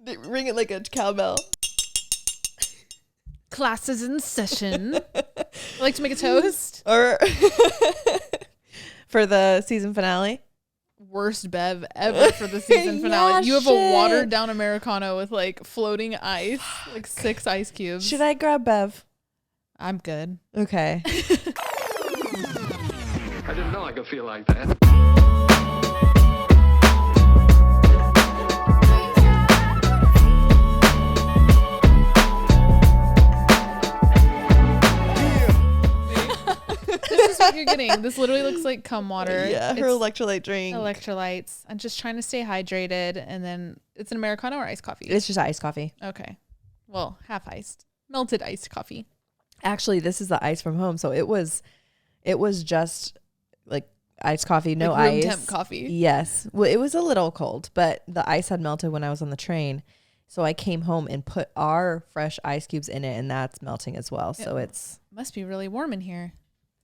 Ring it like a cowbell. Classes in session. I like to make a toast. Or for the season finale. Worst bev ever for the season finale. Yeah, you have shit. a watered down Americano with like floating ice, like 6 ice cubes. Should I grab Bev? I'm good. Okay. I didn't know I could feel like that. This is what you're getting. This literally looks like cum water. Yeah, her electrolyte drink. Electrolytes. I'm just trying to stay hydrated. And then it's an Americano or iced coffee? It's just iced coffee. Okay. Well, half iced. Melted iced coffee. Actually, this is the ice from home. So it was just like iced coffee, no like room ice. temp coffee. Yes. Well, it was a little cold, but the ice had melted when I was on the train. So I came home and put our fresh ice cubes in it, and that's melting as well. So it's must be really warm in here.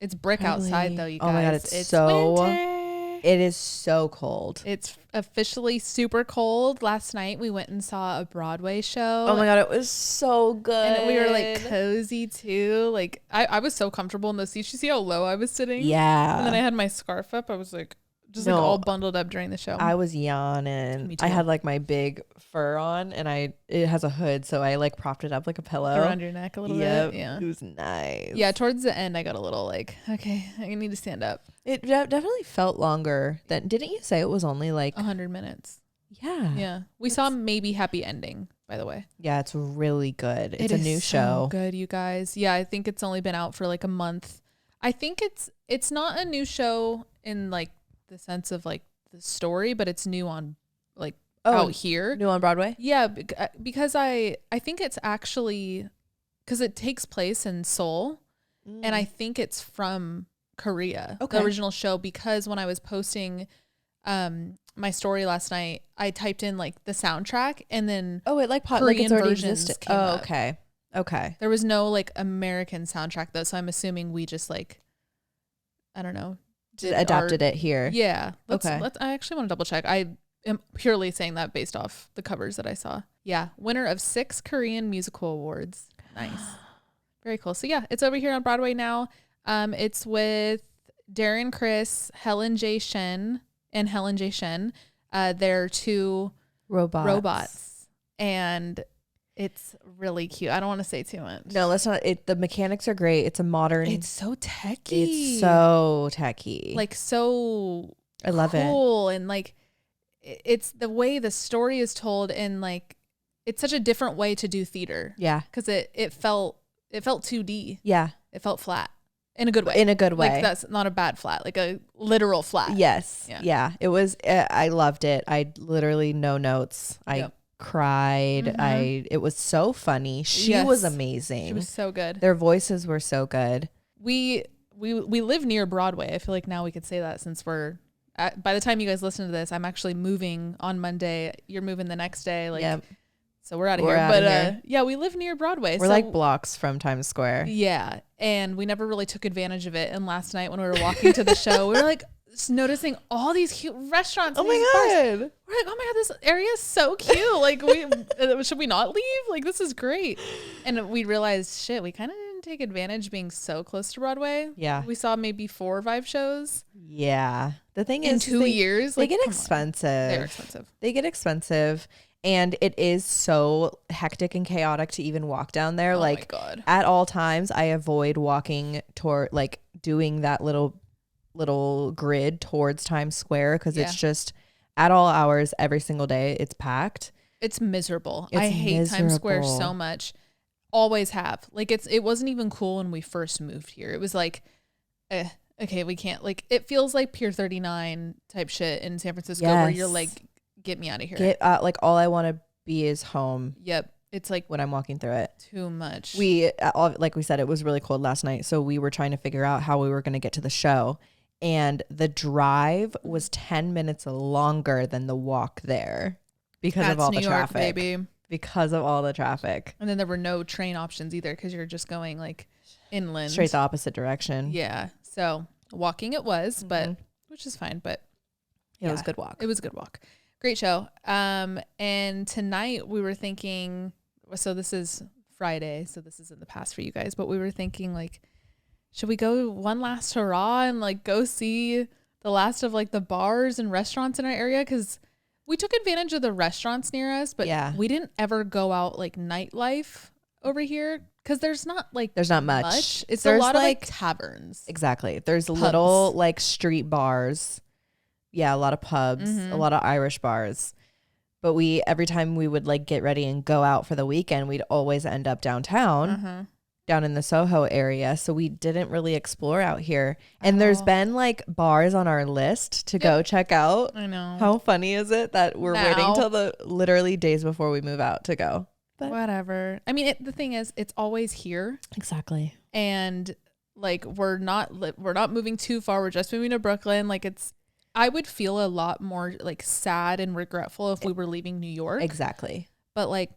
It's brick probably outside though, you guys. Oh my God, it's so winter. It is so cold. It's officially super cold. Last night we went and saw a Broadway show. Oh my God, it was so good. And we were like cozy too. Like I was so comfortable in those seats. You see how low I was sitting? Yeah. And then I had my scarf up. I was like just like all bundled up during the show. I was yawning. Me too. I had like my big fur on, and it has a hood, so I like propped it up like a pillow around your neck a little bit. Yeah. It was nice. Yeah, towards the end I got a little like, okay, I need to stand up. It definitely felt longer than, didn't you say it was only like 100 minutes? Yeah. Yeah. We saw Maybe Happy Ending, by the way. Yeah, it's really good. It's It a is new so show. Good, you guys. Yeah, I think it's only been out for like a month. I think it's not a new show in like the sense of like the story, but it's new on like out here. New on Broadway? Yeah, because I think it's actually because it takes place in Seoul, and I think it's from Korea, the original show, because when I was posting my story last night, I typed in like the soundtrack, and then it like Korean like versions came up. Okay. There was no like American soundtrack though, so I'm assuming we just like, I don't know, adapted it here. Yeah. Okay. I actually want to double check. I am purely saying that based off the covers that I saw. Yeah. Winner of 6 Korean musical awards. Nice. Very cool. So yeah, it's over here on Broadway now. It's with Darren Criss, Helen J. Shen. They're 2 robots. And it's really cute. I don't want to say too much. No, let's not. The mechanics are great. It's a modern. It's so techy. It's so techy. Like so I love it. Cool. And like it's the way the story is told, and like it's such a different way to do theater. Yeah. Because it felt 2D. Yeah. It felt flat. In a good way. In a good way. Like that's not a bad flat, like a literal flat. Yes. Yeah. It was, I loved it. I literally no notes. I cried. It was so funny. She was amazing. She was so good. Their voices were so good. We live near Broadway. I feel like now we could say that, since by the time you guys listen to this, I'm actually moving on Monday. You're moving the next day. Like, so we're out of here. But yeah, we live near Broadway. We're like blocks from Times Square. Yeah. And we never really took advantage of it. And last night when we were walking to the show, we were like noticing all these cute restaurants. Oh my God. We're like, oh my God, this area is so cute. Like should we not leave? Like, this is great. And we realized, shit, we kind of didn't take advantage being so close to Broadway. Yeah. We saw maybe 4 or 5 shows. Yeah. The thing is, in 2 years, they get expensive. They're expensive. They get expensive. And it is so hectic and chaotic to even walk down there. Oh like, my God. At all times, I avoid walking toward, like, doing that little grid towards Times Square, because it's just at all hours every single day. It's packed. It's miserable. I hate Times Square so much. Always have. Like, it wasn't even cool when we first moved here. It was like, okay, we can't. Like, it feels like Pier 39 type shit in San Francisco, where you're like, get me out of here. Like, all I want to be is home. Yep. It's like when I'm walking through it. Too much. Like we said, it was really cold last night. So we were trying to figure out how we were going to get to the show. And the drive was 10 minutes longer than the walk there because of all the traffic. Baby. Because of all the traffic. And then there were no train options either, because you're just going like inland. Straight the opposite direction. Yeah. So walking it was, but which is fine. But it was a good walk. It was a good walk. Great show. And tonight we were thinking, so this is Friday, so this is in the past for you guys, but we were thinking like, should we go one last hurrah and like go see the last of like the bars and restaurants in our area? Because we took advantage of the restaurants near us, but we didn't ever go out like nightlife over here because there's not much. There's a lot of like taverns. Exactly. There's pubs. Little like street bars. Yeah, a lot of pubs, a lot of Irish bars. But every time we would like get ready and go out for the weekend, we'd always end up downtown. Down in the Soho area. So we didn't really explore out here. And there's been like bars on our list to go check out. I know. How funny is it that we're waiting till the literally days before we move out to go? But whatever. I mean, the thing is, it's always here. Exactly. And like, we're not moving too far. We're just moving to Brooklyn. Like I would feel a lot more like sad and regretful if we were leaving New York. Exactly. But like,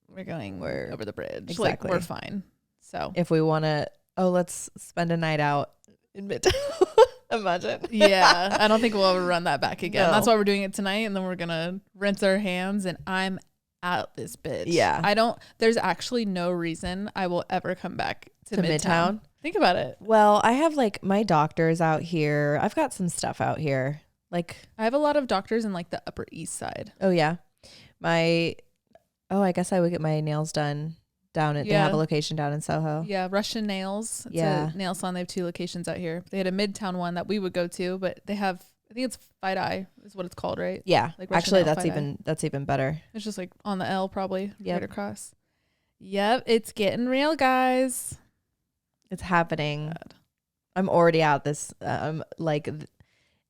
we're over the bridge. Exactly. Like, we're fine. So if we want to, let's spend a night out in Midtown. Imagine. Yeah. I don't think we'll ever run that back again. No. That's why we're doing it tonight. And then we're going to rinse our hands and I'm out this bitch. Yeah. There's actually no reason I will ever come back to Midtown. Think about it. Well, I have like my doctors out here. I've got some stuff out here. Like I have a lot of doctors in like the Upper East Side. Oh yeah. I guess I would get my nails done down at, they have a location down in Soho. Yeah, Russian Nails. It's a nail salon. They have 2 locations out here. They had a Midtown one that we would go to, but they have, I think it's Fight Eye is what it's called, right? Yeah. Like actually, that's even better. It's just like on the L probably, right across. Yep, it's getting real, guys. It's happening. God. I'm already out this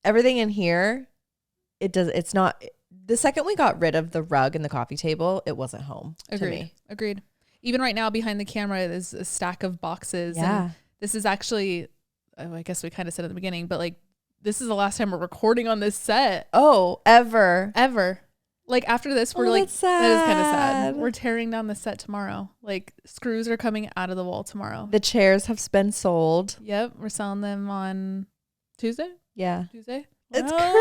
everything in here. It's not, the second we got rid of the rug and the coffee table, it wasn't home. Agreed. Even right now behind the camera is a stack of boxes. Yeah. And this is actually, I guess we kind of said at the beginning, but like this is the last time we're recording on this set. Oh, ever. Like after this, we're like, that is kind of sad. We're tearing down the set tomorrow. Like screws are coming out of the wall tomorrow. The chairs have been sold. Yep. We're selling them on Tuesday. Yeah. Tuesday. It's crazy.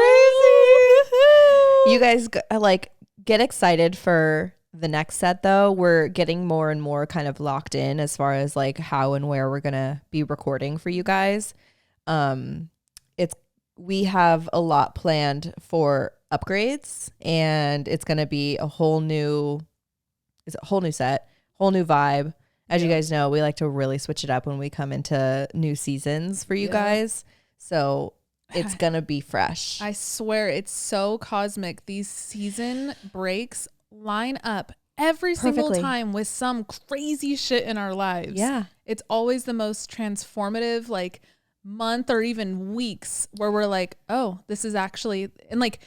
You guys like get excited for the next set though. We're getting more and more kind of locked in as far as like how and where we're going to be recording for you guys. We have a lot planned for upgrades and it's going to be a whole new set, whole new vibe. As you guys know, we like to really switch it up when we come into new seasons for you guys. So it's going to be fresh. I swear it's so cosmic. These season breaks line up every single time with some crazy shit in our lives. Yeah. It's always the most transformative like month or even weeks where we're like, oh, this is actually, and like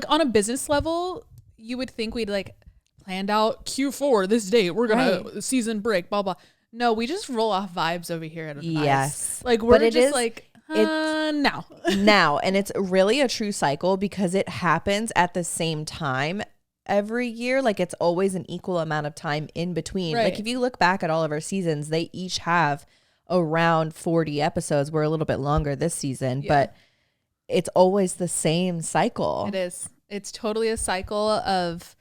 on a business level, you would think we'd like planned out Q4 this date. We're going to season break, blah, blah. No, we just roll off vibes over here at Oddvice. Yes. Like we're just like, now. And it's really a true cycle because it happens at the same time every year. Like it's always an equal amount of time in between. Like if you look back at all of our seasons, they each have around 40 episodes. We're a little bit longer this season, but it's always the same cycle. It is. It's totally a cycle of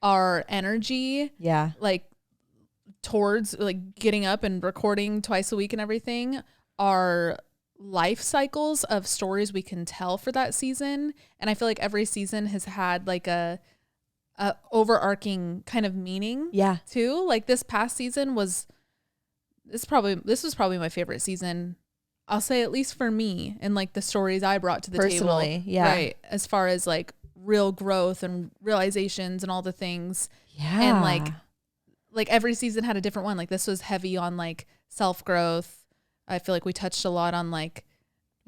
our energy. Yeah. Like towards like getting up and recording twice a week and everything. Our life cycles of stories we can tell for that season. And I feel like every season has had like a overarching kind of meaning too. Like this past season was this was probably my favorite season. I'll say at least for me and like the stories I brought to the table. Right. As far as like real growth and realizations and all the things. Yeah. And like every season had a different one. Like this was heavy on like self-growth. I feel like we touched a lot on like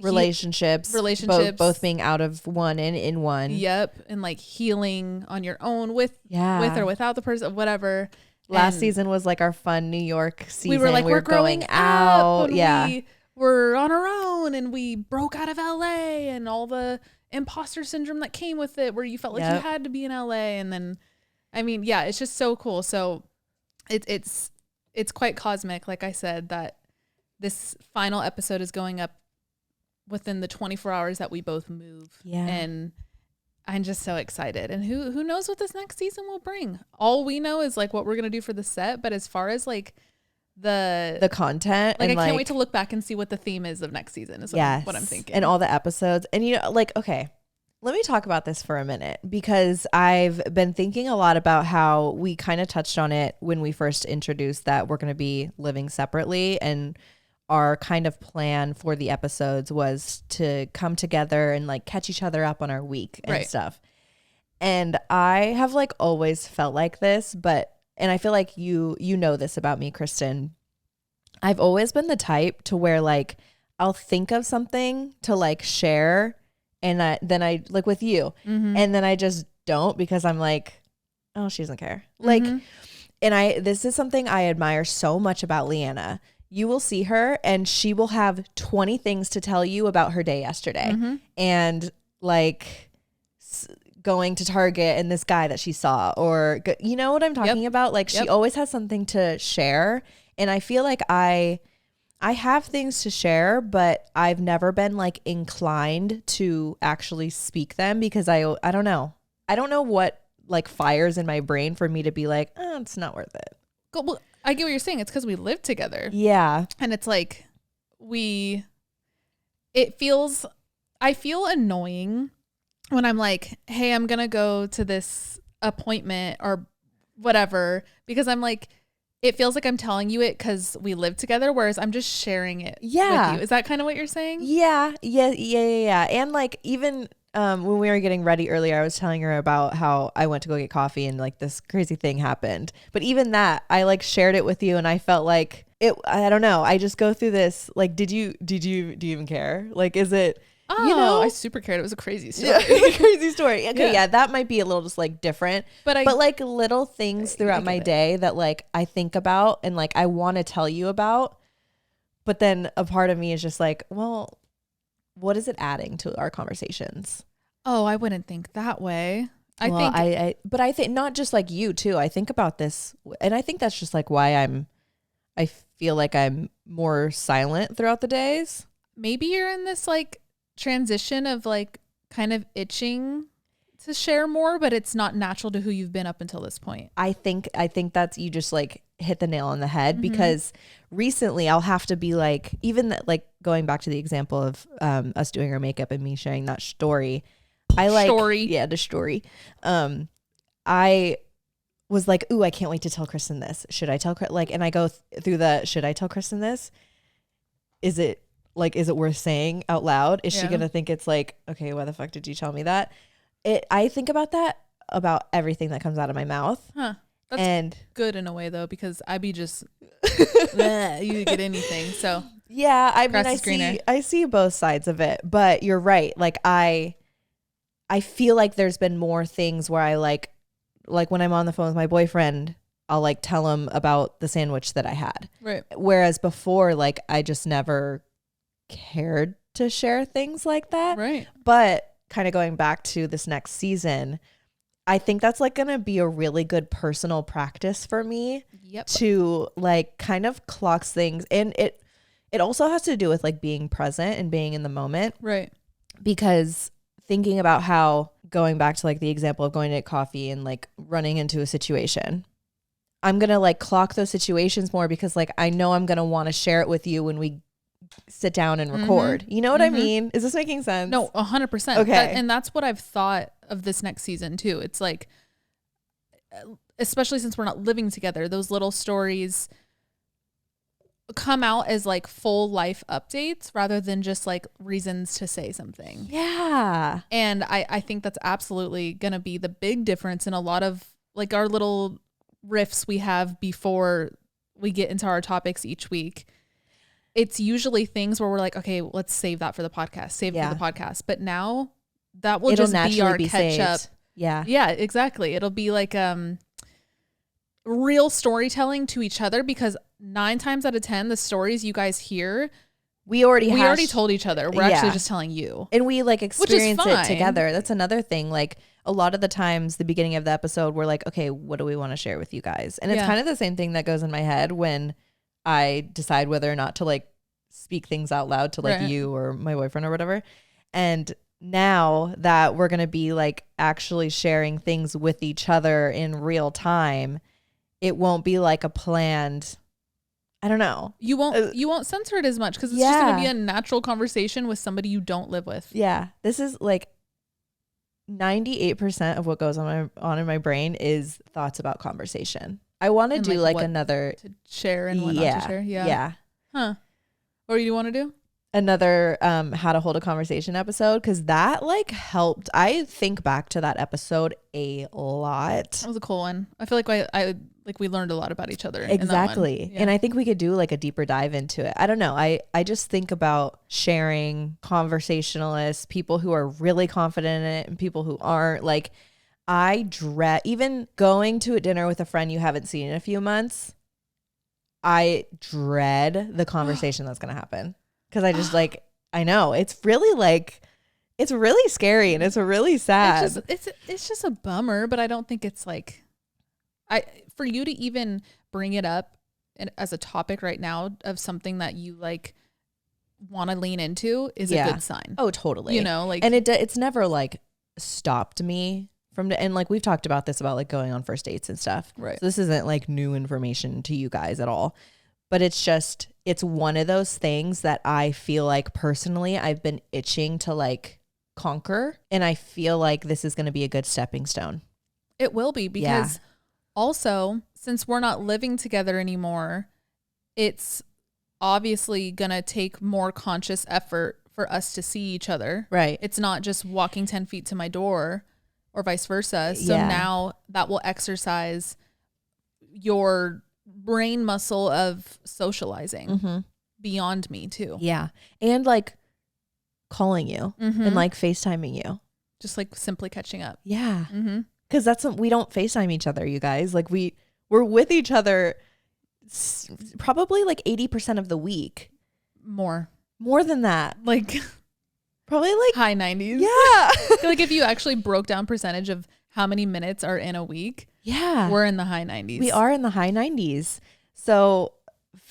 relationships, both being out of one and in one. Yep. And like healing on your own with or without the person, whatever. Last season was like our fun New York season. We were like, we're going out. Yeah. We were on our own and we broke out of LA and all the imposter syndrome that came with it, where you felt like you had to be in LA. And then, I mean, yeah, it's just so cool. So it's quite cosmic. Like I said, that this final episode is going up within the 24 hours that we both move. Yeah. And I'm just so excited. And who knows what this next season will bring? All we know is like what we're going to do for the set. But as far as like the content, like and I can't wait to look back and see what the theme is of next season is what I'm thinking. And all the episodes. And like, okay, let me talk about this for a minute, because I've been thinking a lot about how we kind of touched on it when we first introduced that we're going to be living separately, and our kind of plan for the episodes was to come together and like catch each other up on our week and stuff. And I have like always felt like this, and I feel like you know this about me, Kristen. I've always been the type to where like I'll think of something to like share, and then I like with you, and then I just don't, because I'm like, oh, she doesn't care. Like, and this is something I admire so much about Leanna. You will see her and she will have 20 things to tell you about her day yesterday, and like going to Target and this guy that she saw, or you know what I'm talking about? Like she always has something to share. And I feel like I have things to share, but I've never been like inclined to actually speak them, because I don't know. I don't know what like fires in my brain for me to be like, oh, it's not worth it. Well, I get what you're saying. It's because we live together. Yeah. And it's like I feel annoying when I'm like, hey, I'm going to go to this appointment or whatever, because I'm like, it feels like I'm telling you it because we live together, whereas I'm just sharing it with you. Is that kind of what you're saying? Yeah. And like even when we were getting ready earlier, I was telling her about how I went to go get coffee and like this crazy thing happened. But even that, I like shared it with you, and I felt like I don't know. I just go through this. Like, do you even care? Like, is it, oh, you know? I super cared. It was a crazy story. Yeah, it was a crazy story. Okay. Yeah. That might be a little just like different, but like little things throughout my day that like I think about and like I want to tell you about. But then a part of me is just like, well, what is it adding to our conversations? Oh, I wouldn't think that way. I think not just like you too. I think about this, and I think that's just like why I feel like I'm more silent throughout the days. Maybe you're in this like transition of like kind of itching to share more, but it's not natural to who you've been up until this point. I think that's, you just like hit the nail on the head, because recently I'll have to be like, even like going back to the example of us doing our makeup and me sharing that story. The story. I was like, ooh, I can't wait to tell Kristen this. Should I tell and I go through should I tell Kristen this? Is it worth saying out loud? Is she gonna think it's like, okay, why the fuck did you tell me that? I think about that about everything that comes out of my mouth. That's good in a way though, because I be just you get anything. So yeah, I mean, I see both sides of it, but you're right. Like I feel like there's been more things where I like when I'm on the phone with my boyfriend, I'll like tell him about the sandwich that I had. Right. Whereas before, like I just never cared to share things like that. Right. But kind of going back to this next season, I think that's like going to be a really good personal practice for me to like kind of clock things. And it also has to do with like being present and being in the moment. Right. Because thinking about how, going back to like the example of going to get coffee and like running into a situation, I'm going to like clock those situations more, because like I know I'm going to want to share it with you when we sit down and record. You know what I mean? Is this making sense? No, 100%. Okay. And that's what I've thought of this next season too. It's like, especially since we're not living together, those little stories come out as like full life updates rather than just like reasons to say something. Yeah. And I think that's absolutely going to be the big difference in a lot of like our little riffs we have before we get into our topics each week. It's usually things where we're like, okay, let's save that for the podcast, for the podcast. But now that will just be our catch up. Yeah. Yeah, exactly. It'll be like real storytelling to each other, because 9 times out of 10, the stories you guys hear, we already told each other. We're actually just telling you. And we like experience it together. That's another thing. Like a lot of the times, the beginning of the episode, we're like, okay, what do we want to share with you guys? And it's kind of the same thing that goes in my head when I decide whether or not to like speak things out loud to like you or my boyfriend or whatever. And now that we're going to be like actually sharing things with each other in real time, it won't be like a planned, I don't know. You won't censor it as much because it's just going to be a natural conversation with somebody you don't live with. Yeah. This is like 98% of what goes on in my brain is thoughts about conversation. I want to do like another to share and what not to share. Yeah. Huh. What do you want to do? Another how to hold a conversation episode, because that like helped. I think back to that episode a lot. That was a cool one. I feel like I we learned a lot about each other. Exactly. In that one. Yeah. And I think we could do like a deeper dive into it. I don't know. I just think about sharing conversationalists, people who are really confident in it and people who aren't. Like I dread even going to a dinner with a friend you haven't seen in a few months. I dread the conversation that's going to happen. Because I just like, I know it's really scary and it's really sad. It's just a bummer, but I don't think it's like, for you to even bring it up as a topic right now of something that you like want to lean into is a good sign. Oh, totally. You know, like, and it's never like stopped me from, and like we've talked about this about like going on first dates and stuff. Right. So this isn't like new information to you guys at all. But it's one of those things that I feel like personally I've been itching to like conquer. And I feel like this is going to be a good stepping stone. It will be, because also since we're not living together anymore, it's obviously going to take more conscious effort for us to see each other. Right. It's not just walking 10 feet to my door or vice versa. So now that will exercise your brain muscle of socializing beyond me too. Yeah. And like calling you and like FaceTiming you. Just like simply catching up. Yeah. Because we don't FaceTime each other, you guys. Like we're with each other probably like 80% of the week. More than that. Like probably like high 90s. Yeah. I feel like if you actually broke down percentage of how many minutes are in a week, we're in the high 90s. We are in the high 90s. So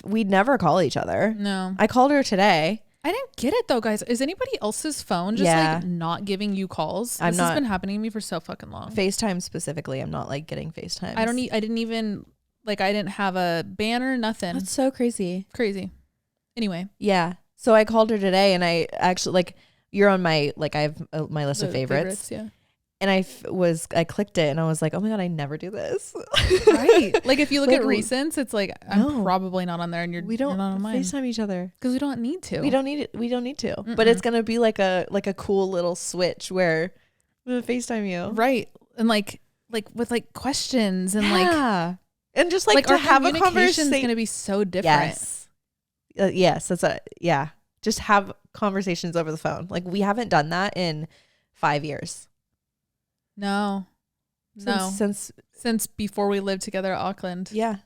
we'd never call each other. No. I called her today. I didn't get it though, guys. Is anybody else's phone just like not giving you calls? This has been happening to me for so fucking long. FaceTime specifically, I'm not like getting FaceTime. I didn't even like, I didn't have a banner, nothing. That's so crazy. Anyway. Yeah. So I called her today and I actually like, you're on my, like I have my list of favorites. Yeah. And I clicked it and I was like, oh my God, I never do this. Right. Like if you look at recents, it's like, I'm probably not on there and you're not on mine. FaceTime each other. Because we don't need to. We don't need to. But it's going to be like a cool little switch where we'll FaceTime you. Right. And like with like questions and like. And just like to have a conversation. Is going to be so different. Yes. Just have conversations over the phone. Like we haven't done that in 5 years. No. Since before we lived together at Auckland. Yeah.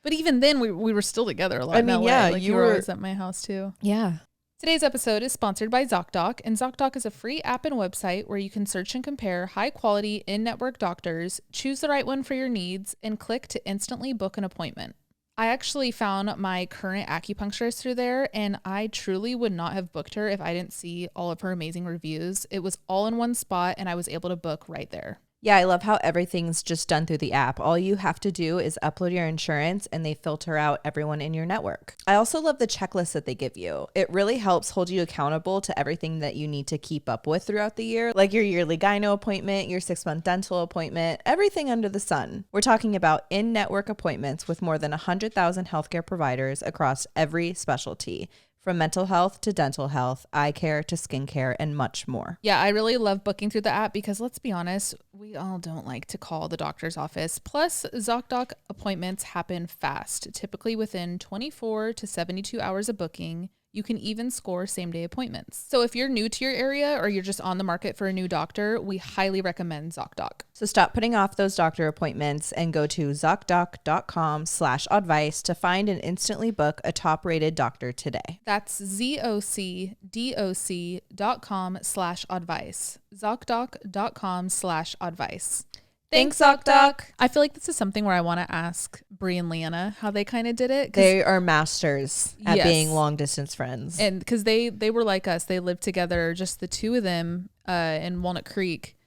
But even then we were still together a lot. I mean, in LA. Yeah, like you were always at my house too. Yeah. Today's episode is sponsored by ZocDoc, and ZocDoc is a free app and website where you can search and compare high-quality in-network doctors, choose the right one for your needs, and click to instantly book an appointment. I actually found my current acupuncturist through there, and I truly would not have booked her if I didn't see all of her amazing reviews. It was all in one spot, and I was able to book right there. Yeah, I love how everything's just done through the app. All you have to do is upload your insurance and they filter out everyone in your network. I also love the checklist that they give you. It really helps hold you accountable to everything that you need to keep up with throughout the year, like your yearly gyno appointment, your 6-month dental appointment, everything under the sun. We're talking about in-network appointments with more than 100,000 healthcare providers across every specialty. From mental health to dental health, eye care to skincare, and much more. Yeah, I really love booking through the app because let's be honest, we all don't like to call the doctor's office. Plus, ZocDoc appointments happen fast, typically within 24 to 72 hours of booking. You can even score same-day appointments. So if you're new to your area or you're just on the market for a new doctor, we highly recommend ZocDoc. So stop putting off those doctor appointments and go to ZocDoc.com/Oddvice to find and instantly book a top-rated doctor today. That's ZocDoc.com/Oddvice. ZocDoc.com/Oddvice. Thanks, Doc. I feel like this is something where I want to ask Brie and Leanna how they kind of did it. They are masters at being long distance friends. And because they were like us. They lived together, just the two of them in Walnut Creek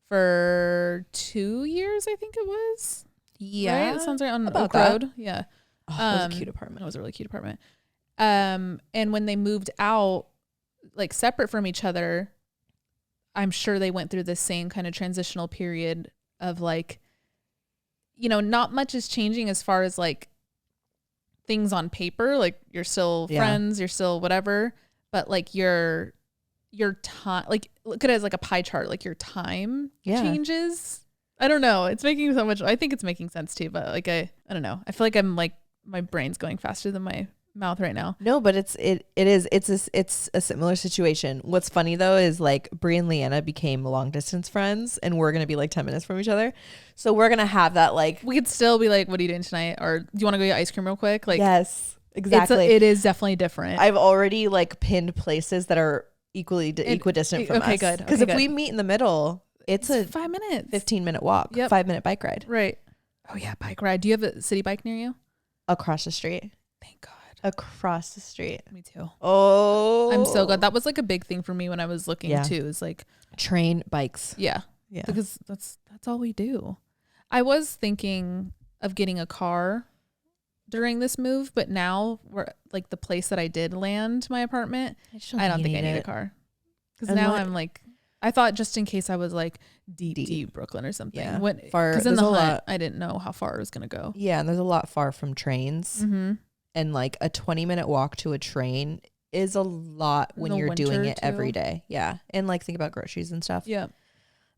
for 2 years, I think it was. Yeah. Right? That sounds right. On About Oak that. Road. Yeah. Oh, it was a cute apartment. It was a really cute apartment. And when they moved out, like separate from each other, I'm sure they went through the same kind of transitional period of like, you know, not much is changing as far as like things on paper. Like you're still friends, you're still whatever, but like your time, like look at it as like a pie chart, like your time changes. I don't know. It's making so much, I think it's making sense too, but like, I don't know. I feel like I'm like, my brain's going faster than my mouth right now. No, but it's a similar situation. What's funny though is like Brie and Leanna became long distance friends, and we're gonna be like 10 minutes from each other, so we're gonna have that like we could still be like, what are you doing tonight, or do you want to go get ice cream real quick? Like yes, exactly. It is definitely different. I've already like pinned places that are equidistant from us. Okay, good. Because if we meet in the middle, it's a 5 minutes, 15-minute walk, 5-minute bike ride. Right. Oh yeah, bike ride. Do you have a city bike near you? Across the street. Thank God. Across the street. Me too. Oh, I'm so glad. That was like a big thing for me when I was looking too, is like train bikes. Yeah. Because that's all we do. I was thinking of getting a car during this move, but now we're like the place that I did land my apartment, I don't think I need a car. Because now I'm like, I thought just in case I was like deep Brooklyn or something. Yeah. Because in the hunt, I didn't know how far it was going to go. Yeah. And there's a lot far from trains. Mm-hmm. And like a 20-minute walk to a train is a lot when you're doing it every day. Yeah. And like think about groceries and stuff. Yeah.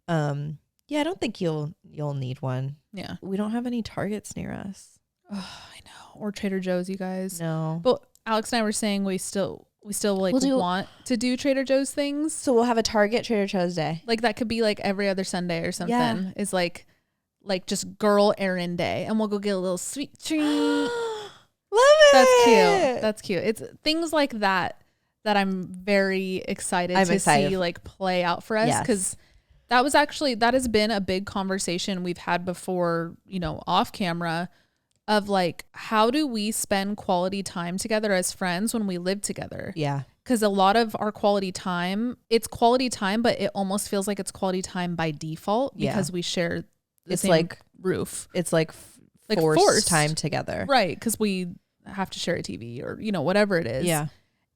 Yeah, I don't think you'll need one. Yeah. We don't have any Targets near us. Oh, I know. Or Trader Joe's, you guys. No. But Alex and I were saying we still like want to do Trader Joe's things. So we'll have a Target Trader Joe's day. Like that could be like every other Sunday or something. Yeah. Is like just girl errand day, and we'll go get a little sweet treat. Love it. That's cute. That's cute. It's things like that I'm very excited to see like play out for us, because that has been a big conversation we've had before, you know, off camera, of like, how do we spend quality time together as friends when we live together? Yeah. Because a lot of our quality time, it's quality time, but it almost feels like it's quality time by default because we share the same like roof. It's like forced time together. Right. Because we have to share a TV or, you know, whatever it is. Yeah.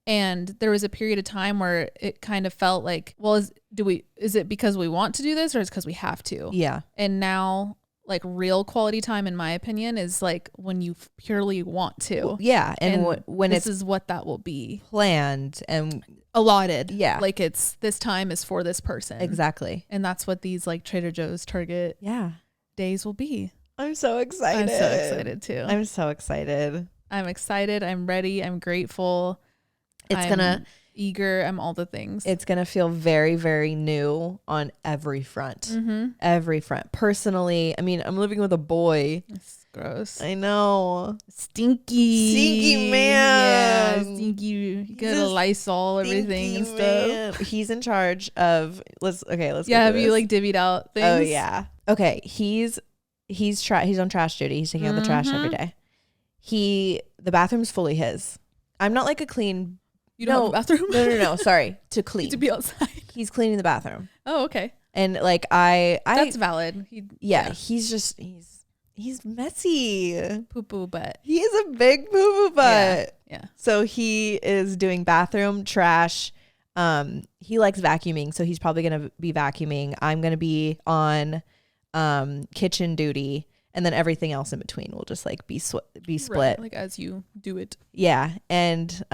And there was a period of time where it kind of felt like, well, is it because we want to do this, or is it because we have to? Yeah. And now, like, real quality time, in my opinion, is like when you purely want to. Well, yeah. And when this is what that will be. Planned and allotted. Yeah. Like this time is for this person. Exactly. And that's what these like Trader Joe's, Target days will be. I'm so excited. I'm so excited too. I'm so excited. I'm excited. I'm ready. I'm grateful. I'm eager. I'm all the things. It's going to feel very, very new on every front. Mm-hmm. Every front. Personally, I mean, I'm living with a boy. It's gross. I know. Stinky man. Yeah, stinky. You get a Lysol, everything and stuff. Man. He's in charge of, let's yeah, have you like divvied out things? Oh yeah. Okay. He's on trash duty. He's taking out the trash every day. The bathroom's fully his. I'm not like a clean. You don't have a bathroom? No. Sorry. To clean. To be outside. He's cleaning the bathroom. Oh, okay. And like that's valid. He's messy. Poo-poo butt. He is a big poo-poo butt. Yeah. So he is doing bathroom trash. He likes vacuuming, so he's probably gonna be vacuuming. I'm gonna be on kitchen duty, and then everything else in between will just like be split. Right, like as you do it. Yeah. And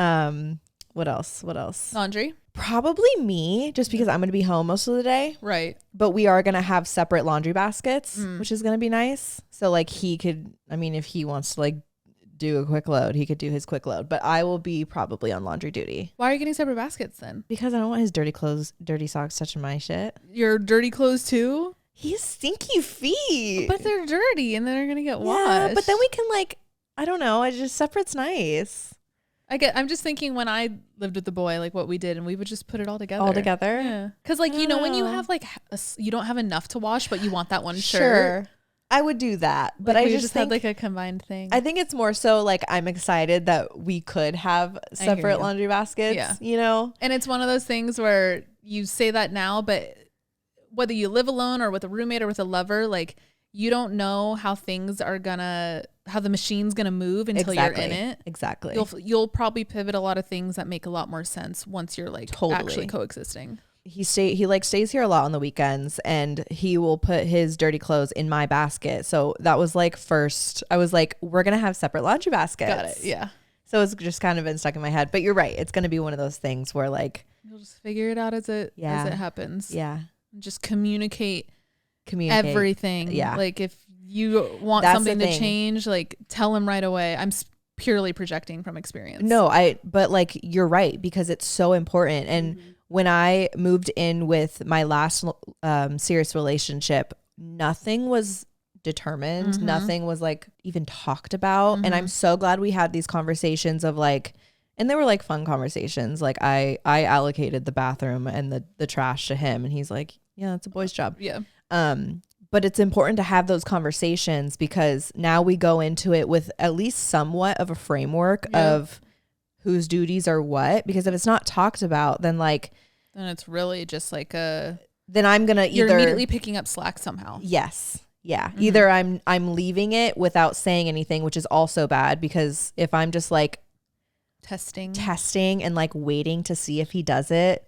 what else? Laundry? Probably me, just because I'm going to be home most of the day. Right. But we are going to have separate laundry baskets, which is going to be nice. So like he could, I mean, if he wants to like do a quick load, he could do his quick load. But I will be probably on laundry duty. Why are you getting separate baskets then? Because I don't want his dirty clothes, dirty socks touching my shit. Your dirty clothes too? He has stinky feet. But they're dirty and then they're going to get washed. Yeah, but then we can like, I don't know, I just separate's nice. I'm just thinking when I lived with the boy, like what we did, and we would just put it all together. Yeah. Because like, you know, when you have like, you don't have enough to wash, but you want that one shirt. Sure. I would do that. But like I just think, had like a combined thing. I think it's more so like I'm excited that we could have separate laundry baskets, you know? And it's one of those things where you say that now, but whether you live alone or with a roommate or with a lover, like you don't know how the machine's gonna move until you're in it. Exactly. You'll probably pivot a lot of things that make a lot more sense once you're like actually coexisting. He like stays here a lot on the weekends, and he will put his dirty clothes in my basket. So that was like first I was like, we're gonna have separate laundry baskets. Got it. Yeah. So it's just kind of been stuck in my head. But you're right. It's gonna be one of those things where like you'll just figure it out as it happens. Yeah. Just communicate everything. Yeah. Like if you want something to change, like tell him right away. I'm purely projecting from experience. No, but like you're right, because it's so important. And when I moved in with my last serious relationship, nothing was determined. Nothing was like even talked about. And I'm so glad we had these conversations of like, and they were like fun conversations. Like I allocated the bathroom and the trash to him, and he's like, yeah, it's a boy's job. Yeah. But it's important to have those conversations, because now we go into it with at least somewhat of a framework of whose duties are what. Because if it's not talked about, then it's really just like then I'm gonna you're immediately picking up slack somehow. Yes. Yeah. Either I'm leaving it without saying anything, which is also bad, because if I'm just like testing and like waiting to see if he does it,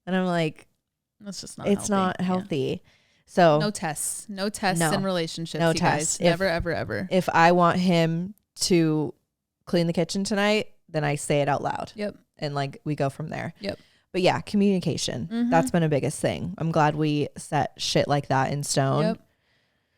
and I'm like, that's just not healthy. Yeah. So no tests in relationships. No tests. Guys. Never, ever, ever. If I want him to clean the kitchen tonight, then I say it out loud. Yep. And like we go from there. Yep. But yeah, communication. That's been a biggest thing. I'm glad we set shit like that in stone. Yep.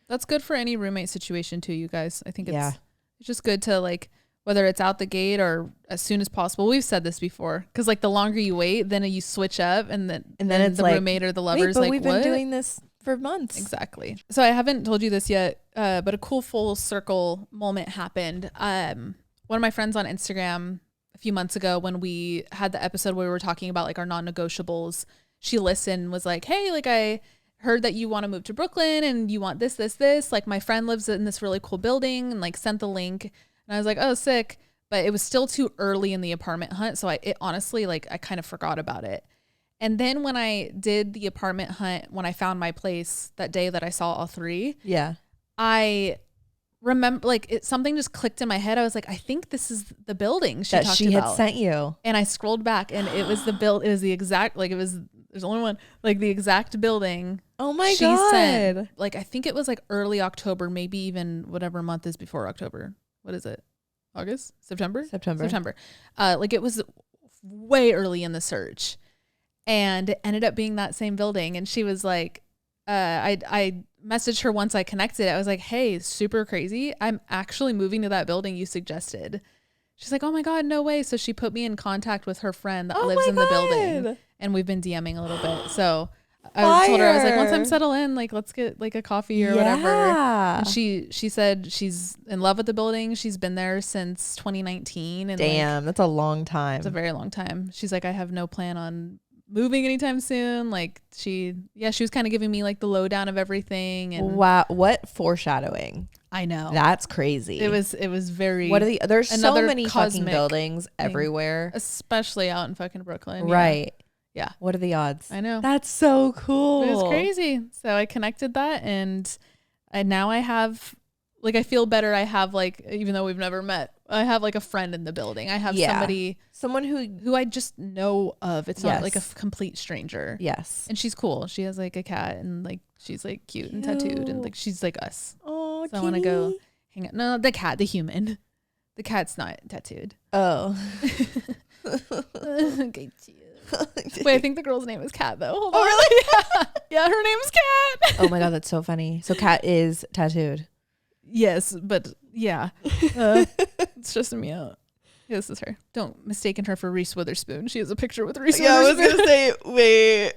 That's good for any roommate situation too, you guys. I think it's just good to like, whether it's out the gate or as soon as possible. We've said this before, because like the longer you wait, then you switch up, and then it's the like, roommate or the lover's like, we've been doing this for months. Exactly. So I haven't told you this yet, but a cool full circle moment happened. One of my friends on Instagram a few months ago, when we had the episode where we were talking about like our non-negotiables, she listened, was like, hey, like I heard that you want to move to Brooklyn and you want this. Like my friend lives in this really cool building, and like sent the link. And I was like, oh, sick. But it was still too early in the apartment hunt. So it honestly, like I kind of forgot about it. And then when I did the apartment hunt, when I found my place that day that I saw all three, I remember like something just clicked in my head. I was like, I think this is the building she had sent you. And I scrolled back, and it was the exact, like there's only one, like the exact building. Oh my God. Sent, like, I think it was like early October, maybe even whatever month is before October. What is it? August? September. Like it was way early in the search. And it ended up being that same building. And she was like, I messaged her once I connected. I was like, hey, super crazy. I'm actually moving to that building you suggested. She's like, oh my God, no way. So she put me in contact with her friend that lives in the building. And we've been DMing a little bit. So I told her, I was like, once I'm settled in, like, let's get like a coffee or whatever. And she said she's in love with the building. She's been there since 2019. And damn, that's a long time. It's a very long time. She's like, I have no plan on moving anytime soon. Like she was kind of giving me like the lowdown of everything. And wow, what foreshadowing. I know. That's crazy. It was very, there's so many fucking buildings everywhere, especially out in fucking Brooklyn. Right. Yeah. What are the odds? I know. That's so cool. It was crazy. So I connected that, and now I have, like, I feel better. I have like, even though we've never met, I have like a friend in the building. I have someone who I just know of. It's not like a complete stranger. Yes. And she's cool. She has like a cat, and like she's like cute and tattooed, and like she's like us. Oh, so I want to go hang out. No, the cat, the human. The cat's not tattooed. Oh. Okay, wait, I think the girl's name is Kat though. Hold on. Really? Yeah, her name's Kat. Oh my God, that's so funny. So Kat is tattooed. Yes, but yeah, it's stressing me out. Yeah, this is her. Don't mistaken her for Reese Witherspoon. She has a picture with Reese Witherspoon. Yeah, I was gonna say, wait.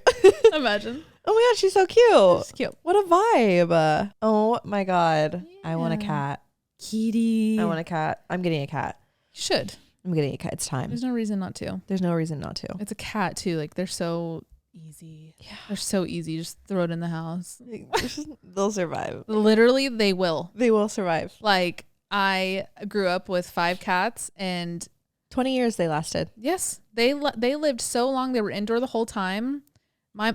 Imagine. Oh my God, she's so cute. She's cute. What a vibe. Oh my God. Yeah. I want a cat. Kitty. I want a cat. I'm getting a cat. You should. I'm getting a cat. It's time. There's no reason not to. There's no reason not to. It's a cat too. Like they're so easy. Yeah. They're so easy. Just throw it in the house. They'll survive. Literally, they will. They will survive. Like I grew up with 5 cats and 20 years they lasted. Yes. They lived so long. They were indoor the whole time. My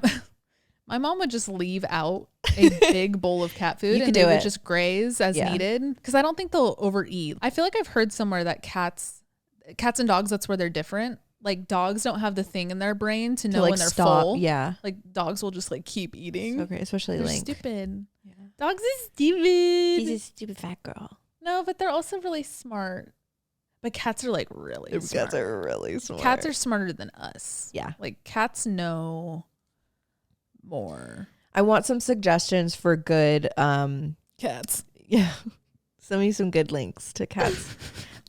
mom would just leave out a big bowl of cat food and they would just graze as needed. Because I don't think they'll overeat. I feel like I've heard somewhere that cats and dogs, that's where they're different. Like dogs don't have the thing in their brain to know when they're full. Yeah. Like dogs will just like keep eating. So great, especially they're Link. Stupid. Yeah. Dogs is stupid. She's a stupid fat girl. No, but they're also really smart. But cats are like really smart. Cats are really smart. Cats are smarter than us. Yeah. Like cats know more. I want some suggestions for good Cats. Yeah. Send me some good links to cats.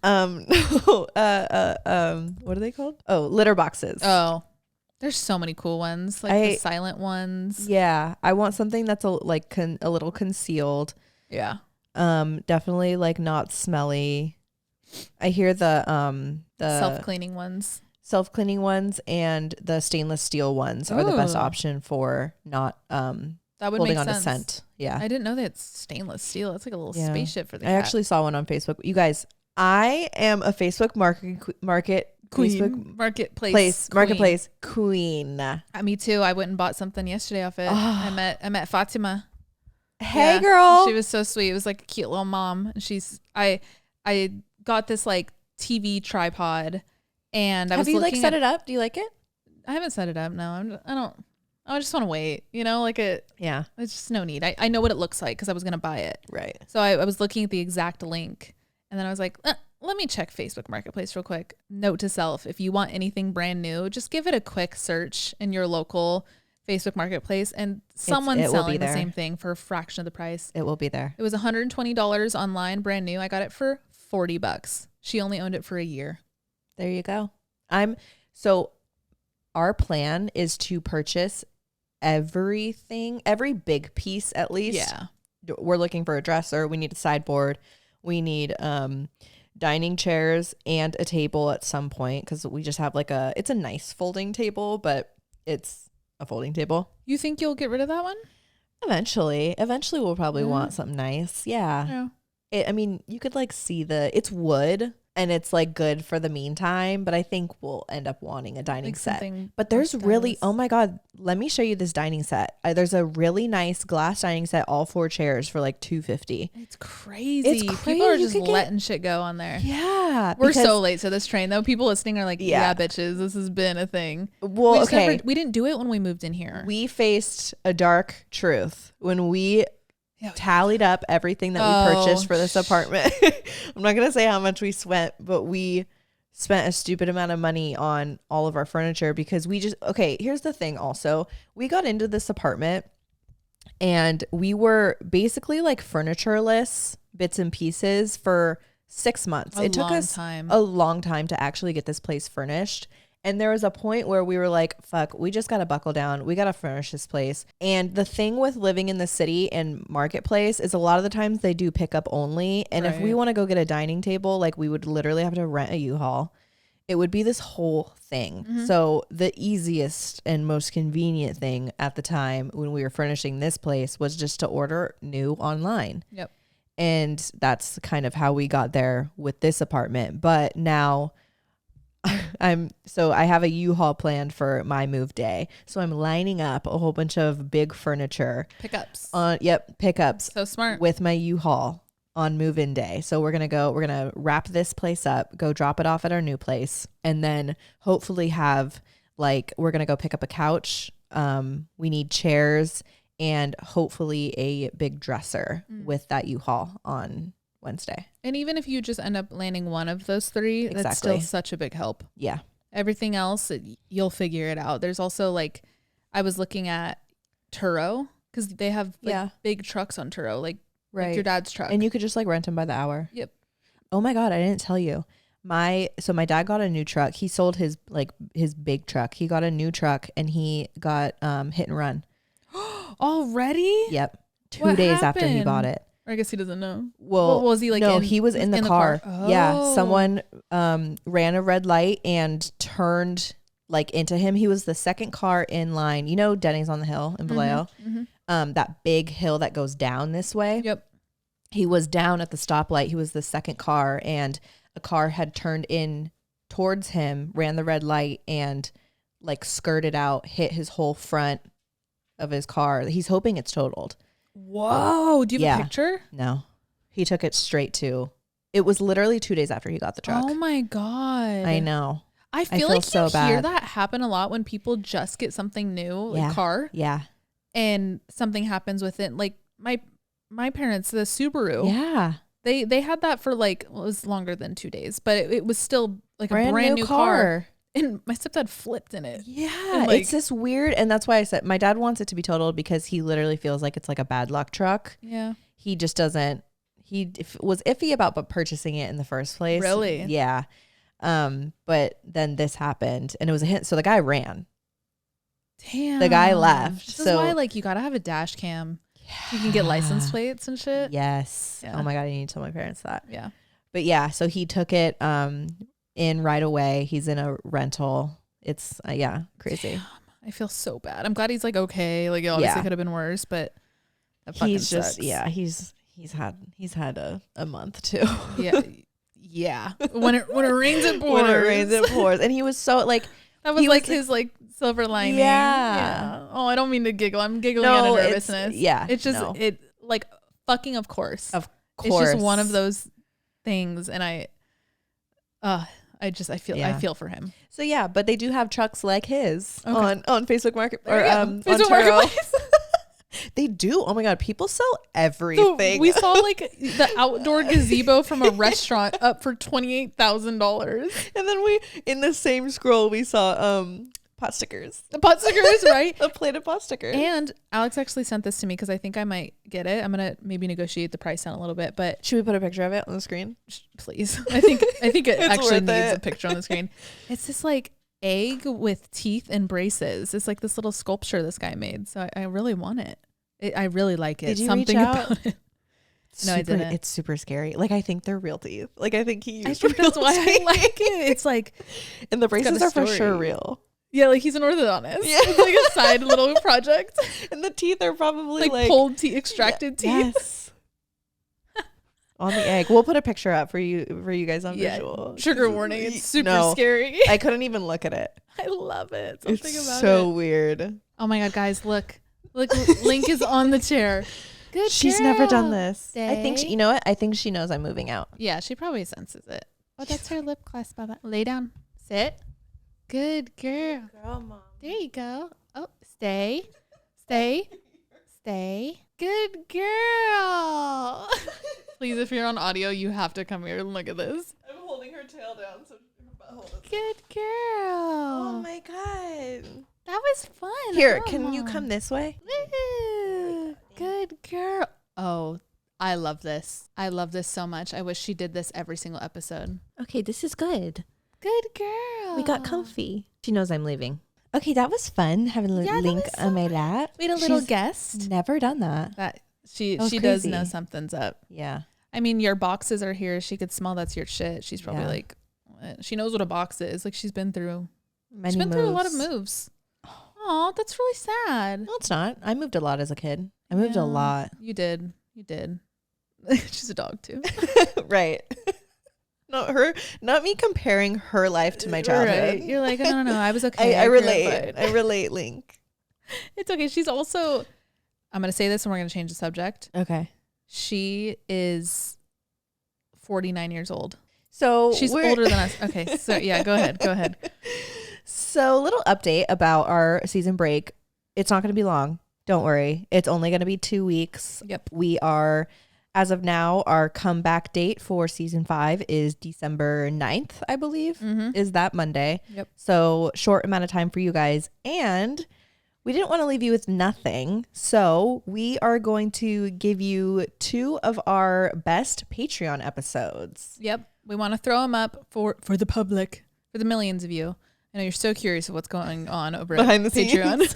What are they called? Oh, litter boxes. Oh. There's so many cool ones. Like the silent ones. Yeah. I want something that's a little concealed. Yeah. Definitely like not smelly. I hear the self-cleaning ones. Self-cleaning ones and the stainless steel ones are the best option for not that would holding make on sense. to scent. Yeah. I didn't know that it's stainless steel. It's like a little spaceship for the cat. I actually saw one on Facebook. You guys, I am a Facebook marketplace queen. Me too. I went and bought something yesterday off it. I met Fatima. Hey girl. She was so sweet. It was like a cute little mom. I got this like TV tripod and have you like set it up? Do you like it? I haven't set it up. No, I just want to wait, like yeah, it's just no need. I know what it looks like because I was going to buy it. Right. So I was looking at the exact link and then I was like, let me check Facebook Marketplace real quick. Note to self, if you want anything brand new, just give it a quick search in your local Facebook Marketplace and someone's selling the same thing for a fraction of the price. It will be there. It was $120 online, brand new. I got it for $40. She only owned it for a year. There you go. So our plan is to purchase everything, every big piece at least. Yeah. We're looking for a dresser. We need a sideboard. We need dining chairs and a table at some point because we just have it's a nice folding table, but it's a folding table. You think you'll get rid of that one? Eventually we'll probably want something nice. Yeah. You could see it's wood and it's good for the meantime, but I think we'll end up wanting a dining set. But there's really, oh my God, let me show you this dining set. There's a really nice glass dining set, all 4 chairs for $250. It's crazy. People are just letting shit go on there. Yeah. We're so late to this train though. People listening are like, yeah bitches, this has been a thing. Well, we didn't do it when we moved in here. We faced a dark truth when we tallied up everything that we purchased for this apartment. I'm not going to say how much we spent, but we spent a stupid amount of money on all of our furniture because here's the thing also. We got into this apartment and we were basically furnitureless bits and pieces for 6 months. It took us a long time to actually get this place furnished. And there was a point where we were like, fuck, we just got to buckle down. We got to furnish this place. And the thing with living in the city and marketplace is a lot of the times they do pick up only. And if we want to go get a dining table, we would literally have to rent a U-Haul. It would be this whole thing. Mm-hmm. So the easiest and most convenient thing at the time when we were furnishing this place was just to order new online. Yep. And that's kind of how we got there with this apartment. But now I have a U-Haul planned for my move day. So I'm lining up a whole bunch of big furniture. Pickups. Pickups. So smart. With my U-Haul on move-in day. So we're going to wrap this place up, go drop it off at our new place, and then hopefully have we're going to go pick up a couch. We need chairs and hopefully a big dresser with that U-Haul on Wednesday. And even if you just end up landing one of those 3, that's still such a big help. Yeah. Everything else, you'll figure it out. There's also I was looking at Turo because they have big trucks on Turo, like your dad's truck. And you could just rent them by the hour. Yep. Oh my God, I didn't tell you. My dad got a new truck. He sold his big truck. He got a new truck and he got hit and run. Already? Yep. 2 days after he bought it. Or I guess he doesn't know. Well, was he like? No, he was in the car. Oh. Yeah, someone ran a red light and turned like into him. He was the second car in line. You know, Denny's on the Hill in Vallejo. That big hill that goes down this way. Yep. He was down at the stoplight. He was the second car, and a car had turned in towards him, ran the red light, and like skirted out, hit his whole front of his car. He's hoping it's totaled. Whoa. Do you have a picture? No. He took it straight to, it was literally 2 days after he got the truck. Oh my God. I know. I feel like so you bad. hear that happen a lot when people just get something new, like car. Yeah. And something happens with it. Like my parents, the Subaru. Yeah. They had that for like, well, it was longer than 2 days, but it was still like a brand new car. And my stepdad flipped in it. Yeah. Like, it's this weird. And that's why I said my dad wants it to be totaled because he literally feels like it's like a bad luck truck. Yeah. He just doesn't, he was iffy about purchasing it in the first place. Really? Yeah. But then this happened and it was a hit. So the guy ran. Damn. The guy left. This is why like you got to have a dash cam. You can get license plates and shit. Yes. Yeah. Oh my God. I need to tell my parents that. Yeah. But yeah, so he took it in right away. He's in a rental. It's crazy. Damn, I feel so bad. I'm glad he's like okay. Like it obviously could have been worse, but that fucking he's just sucks. he's had a month too. Yeah. When it rains it pours. When it rains it pours. And he was so like that was like his like silver lining. Yeah. Oh, I don't mean to giggle. I'm giggling out of nervousness. It's just it like fucking of course. Of course. It's just one of those things, and I feel for him. So yeah, but they do have trucks like his on Facebook Market or Facebook on Turo. Marketplace. They do. Oh my God, people sell everything. So we saw like the outdoor gazebo from a restaurant up for $28,000. And then in the same scroll we saw pot stickers. The pot stickers, right? A plate of pot stickers. And Alex actually sent this to me because I think I might get it. I'm gonna maybe negotiate the price down a little bit, but should we put a picture of it on the screen? Please. I think it actually needs it. a picture on the screen. It's this like egg with teeth and braces. It's like this little sculpture this guy made. So I really want it. I really like it. Did you Something reach out? about it. No, I didn't. It's super scary. Like I think they're real teeth. Like I think he used I think real that's why teeth. I like it. It's like, and the braces are for sure real. Yeah, like he's an orthodontist. Yeah. It's like a side little project. And the teeth are probably like pulled teeth, extracted teeth. Yes. On the egg. We'll put a picture up for you guys on visual. Trigger warning. It's super scary. I couldn't even look at it. I love it. Something about so weird. Oh my God, guys, look, Link is on the chair. Good. She's girl. never done this. Stay. I think you know what? I think she knows I'm moving out. Yeah, she probably senses it. Oh, that's her lip gloss, Baba. Lay down. Sit. Good girl. Girl, Mom. There you go. Oh, stay. Stay. Stay. Good girl. Please, if you're on audio, you have to come here and look at this. I'm holding her tail down so good girl. Oh my God. That was fun. Here, can you come this way? Woo. Good girl. Oh, I love this. I love this so much. I wish she did this every single episode. Okay, this is good. Good girl. We got comfy. She knows I'm leaving. Okay, that was fun having Link on my lap. We had a little guest. Never done that. She does know something's up. Yeah. I mean, your boxes are here. She could smell that's your shit. She's probably like, what? She knows what a box is. Like she's been through through a lot of moves. Oh, that's really sad. No, it's not. I moved a lot as a kid. I moved a lot. You did. She's a dog too. Right. Not me comparing her life to my childhood. Right. You're like, no, I was okay. I relate. I relate, Link. It's okay. She's also, I'm going to say this and we're going to change the subject. Okay. She is 49 years old. So she's older than us. Okay. So yeah, go ahead. So a little update about our season break. It's not going to be long. Don't worry. It's only going to be 2 weeks. Yep. We are, as of now, our comeback date for season 5 is December 9th, I believe, is that Monday. Yep. So short amount of time for you guys. And we didn't want to leave you with nothing. So we are going to give you 2 of our best Patreon episodes. Yep. We want to throw them up for the public, for the millions of you. I know you're so curious of what's going on over behind the Patreon. scenes.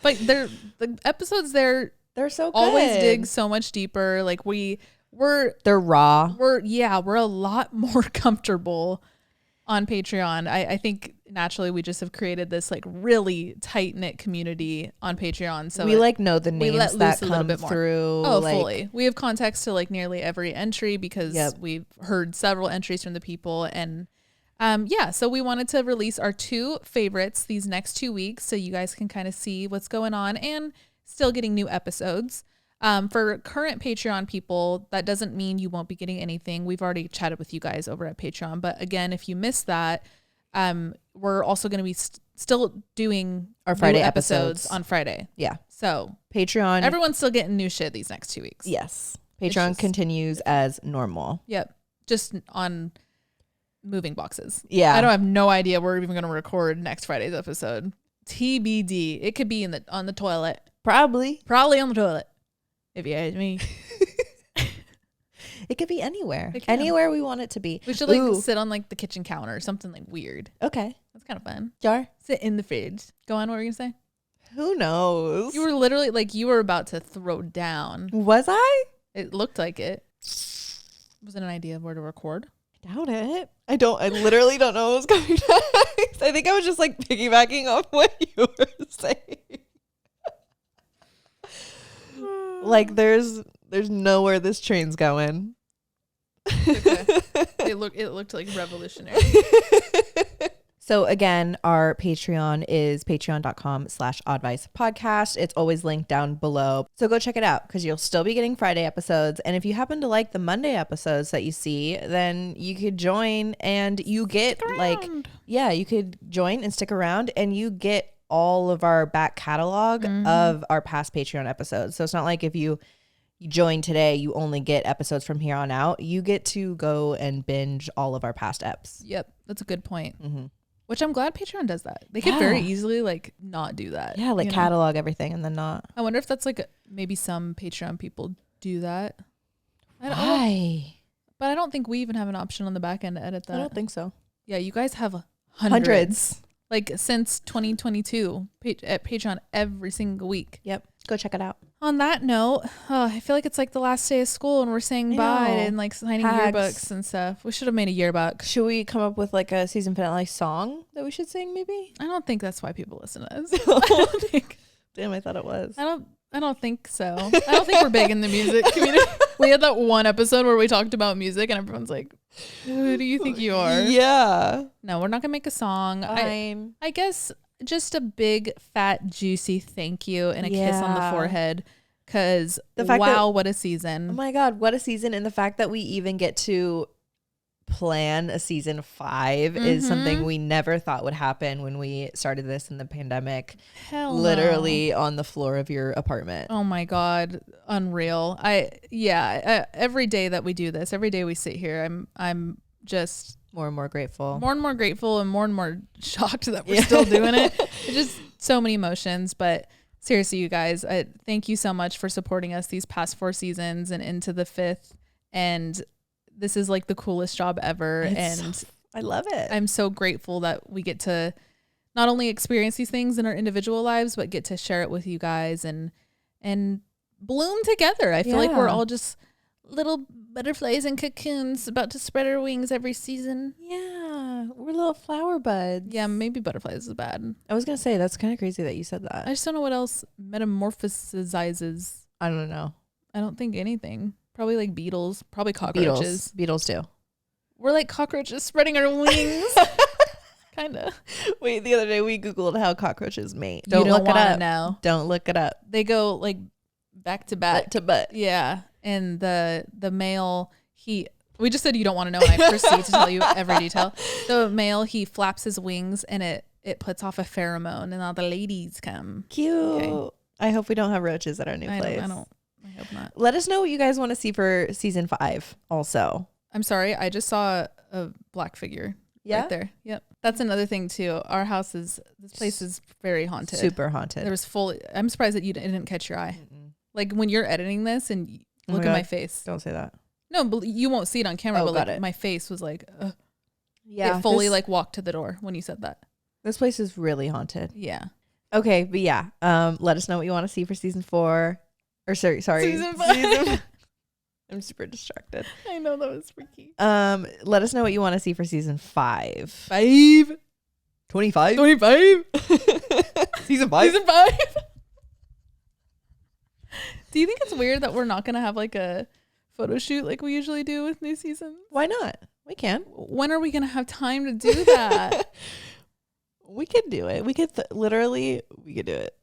But the episodes there They're so good. Always dig so much deeper. Like they're raw. We're a lot more comfortable on Patreon. I think naturally we just have created this like really tight knit community on Patreon. So we like know the names that come through. Oh, like, fully. We have context to like nearly every entry because we've heard several entries from the people. And so we wanted to release our 2 favorites these next 2 weeks so you guys can kind of see what's going on and still getting new episodes. For current Patreon people, that doesn't mean you won't be getting anything. We've already chatted with you guys over at Patreon. But again, if you missed that, we're also going to be still doing our Friday episodes on Friday. Yeah. So Patreon. Everyone's still getting new shit these next 2 weeks. Yes. Patreon continues as normal. Yep. Just on moving boxes. Yeah. I don't have no idea we're even going to record next Friday's episode. TBD. It could be on the toilet. Probably on the toilet. If you ask me. It could be anywhere. Anywhere we want it to be. We should like sit on like the kitchen counter or something like weird. Okay. That's kind of fun. Jar? Sit in the fridge. Go on, what were you going to say? Who knows? You were literally like you were about to throw down. Was I? It looked like it. Was it an idea of where to record? Doubt it. I literally don't know what was coming next. I think I was just like piggybacking off what you were saying. Like there's nowhere this train's going. Okay. It looked like revolutionary. So again, our Patreon is patreon.com/Oddvice podcast. It's always linked down below. So go check it out because you'll still be getting Friday episodes. And if you happen to like the Monday episodes that you see, then you could join and you get you could join and stick around and you get all of our back catalog of our past Patreon episodes. So it's not like if you join today, you only get episodes from here on out. You get to go and binge all of our past eps. Yep. That's a good point. Mm-hmm. Which I'm glad Patreon does that. They could very easily like not do that. Yeah, like catalog everything and then not. I wonder if that's like maybe some Patreon people do that. Why? But I don't think we even have an option on the back end to edit that. I don't think so. Yeah, you guys have hundreds. Like since 2022 at Patreon every single week. Yep. Go check it out. On that note, I feel like it's like the last day of school and we're saying bye and like signing yearbooks and stuff. We should have made a yearbook. Should we come up with like a season finale song that we should sing maybe? I don't think that's why people listen to us. Damn, I thought it was. I don't think so. I don't think we're big in the music community. We had that one episode where we talked about music and everyone's like, who do you think you are? Yeah. No, we're not going to make a song. I guess just a big, fat, juicy thank you and a kiss on the forehead. Because what a season. Oh my God, what a season. And the fact that we even get to plan a season 5 is something we never thought would happen when we started this in the pandemic. Hell literally no. on the floor of your apartment. Oh my God, unreal. Every day that we do this, every day we sit here, I'm just more and more grateful. More and more shocked that we're still doing it. It's just so many emotions, but seriously, you guys, thank you so much for supporting us these past 4 seasons and into the 5th. And this is like the coolest job ever. I love it. I'm so grateful that we get to not only experience these things in our individual lives, but get to share it with you guys and bloom together. I feel like we're all just little butterflies and cocoons about to spread our wings every season. Yeah, we're little flower buds. Yeah, maybe butterflies is bad. I was gonna say that's kind of crazy that you said that. I just don't know what else metamorphosizes. I don't know. I don't think anything. Probably like beetles. Probably cockroaches. Beetles too. We're like cockroaches spreading our wings. Kind of. Wait, the other day we Googled how cockroaches mate. Don't look it up. Now. Don't look it up. They go like back to back. Butt to butt. Yeah. And the male, we just said you don't want to know, and I proceed to tell you every detail. The male, he flaps his wings and it puts off a pheromone and all the ladies come. Cute. Okay. I hope we don't have roaches at our new place. I hope not. Let us know what you guys want to see for season 5 also. I'm sorry. I just saw a black figure right there. Yep. That's another thing too. Our house this place is very haunted. Super haunted. I'm surprised that you didn't catch your eye. Mm-mm. Like when you're editing this and look at my face. Don't say that. No, but you won't see it on camera, but like my face was like, yeah, it fully like walked to the door when you said that. This place is really haunted. Yeah. Okay, but yeah, let us know what you want to see for season 4. Or sorry. Season 5. I'm super distracted. I know, that was freaky. Let us know what you want to see for season 5. 25. 25? Season 5? Season 5. Do you think it's weird that we're not going to have like a photo shoot like we usually do with new seasons? Why not? We can. When are we going to have time to do that? We could do it. We could literally, we could do it.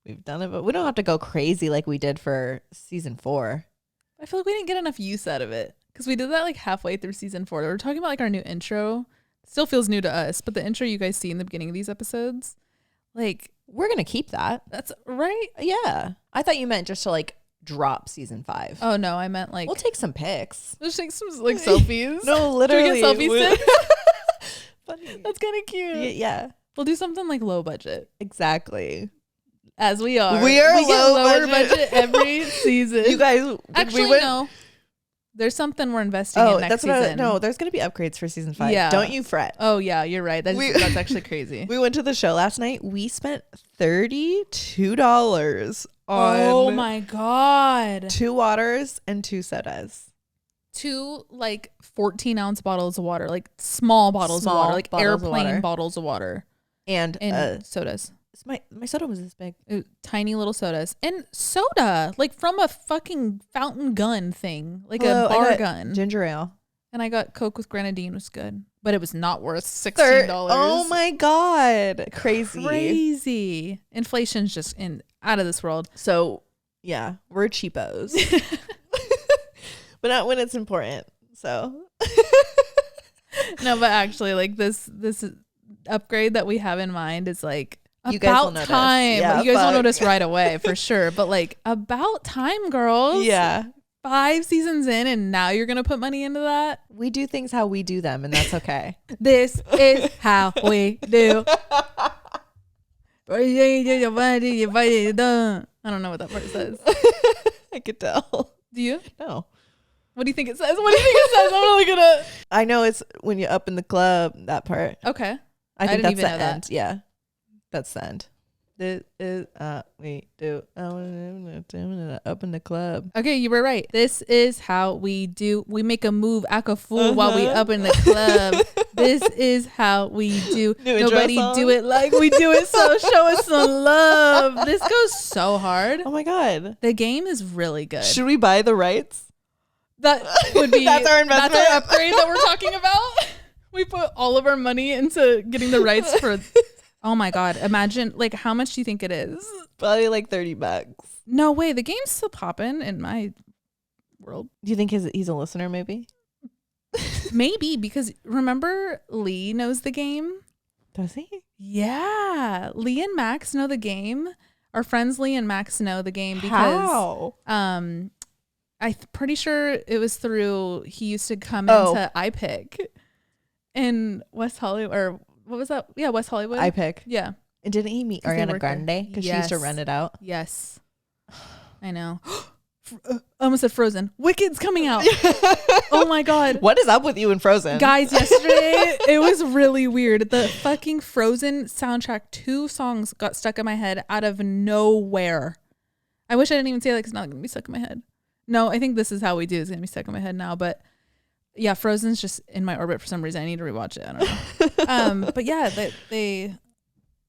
We've done it, but we don't have to go crazy like we did for season 4. I feel like we didn't get enough use out of it because we did that like halfway through season 4. We were talking about like our new intro. Still feels new to us, but the intro you guys see in the beginning of these episodes, like, we're going to keep that. that's right. Yeah. I thought you meant just to like drop season 5. Oh no, I meant like We'll take some pics. let's take some like selfies. No, literally. Do we get selfie sticks? Funny. That's kind of cute. Yeah, We'll do something like low budget, exactly. as we are. We are we get low lower budget. budget every season. You guys, actually no. There's something we're investing in next that's season. no, there's going to be upgrades for season 5. Yeah. Don't you fret. Oh yeah, you're right. That's actually crazy. We went to the show last night. We spent $32 on Oh my god. 2 waters and 2 sodas. 2 like 14-ounce bottles of water, like small bottles of Small water, like bottles of airplane water. bottles of water, And sodas. my soda was this big. Tiny little sodas and soda, like from a fucking fountain gun thing, like Hello, a I bar got gun. Ginger ale. And I got Coke with grenadine, was good, but it was not worth $16. Oh my god, Crazy. Inflation's just out of this world. So yeah, we're cheapos, but not when it's important. So No, but actually, like this upgrade that we have in mind is like You guys will about notice. time. Yeah, you guys will fuck. notice right away for sure. But like about time, girls. yeah, 5 seasons in, and now you're gonna put money into that. we do things how we do them, and that's okay. This is how we do. I don't know what that part says. I could tell. Do you? No, What do you think it says? What do you think it says? I'm really gonna. I know it's when you're up in the club. That part. Okay. I think didn't that's even the know that. end. Yeah, that's the end. This is we do up in the club. Okay, you were right. This is how we do. We make a move, act a fool while we up in the club. This is how we do. New intro Nobody song. do it like we do it. So show us some love. This goes so hard. Oh my god! The game is really good. Should we buy the rights? That would be That's our investment. That's our upgrade that we're talking about. We put all of our money into getting the rights for. Oh my god! Imagine, like, how much do you think it is? Probably like $30. No way. The game's still popping in my world. Do you think he's a listener? Maybe. Maybe, because remember Lee knows the game. Does he? Yeah, Lee and Max know the game. Our friends Lee and Max know the game because How? I'm pretty sure it was through he used to come Oh. into iPick in West Hollywood, or what was that? Yeah, West Hollywood. I pick. Yeah. And didn't he meet 'Cause they Ariana work there. Grande because she used to Yes. rent it out? Yes. I know. I almost said Frozen. Wicked's coming out. Oh my god. What is up with you and Frozen? Guys, yesterday it was really weird. The fucking Frozen soundtrack, 2 songs got stuck in my head out of nowhere. I wish I didn't even say that because it's not going to be stuck in my head. No, I think This Is How We Do is going to be stuck in my head now. But yeah, Frozen's just in my orbit for some reason. I need to rewatch it. I don't know. But yeah, they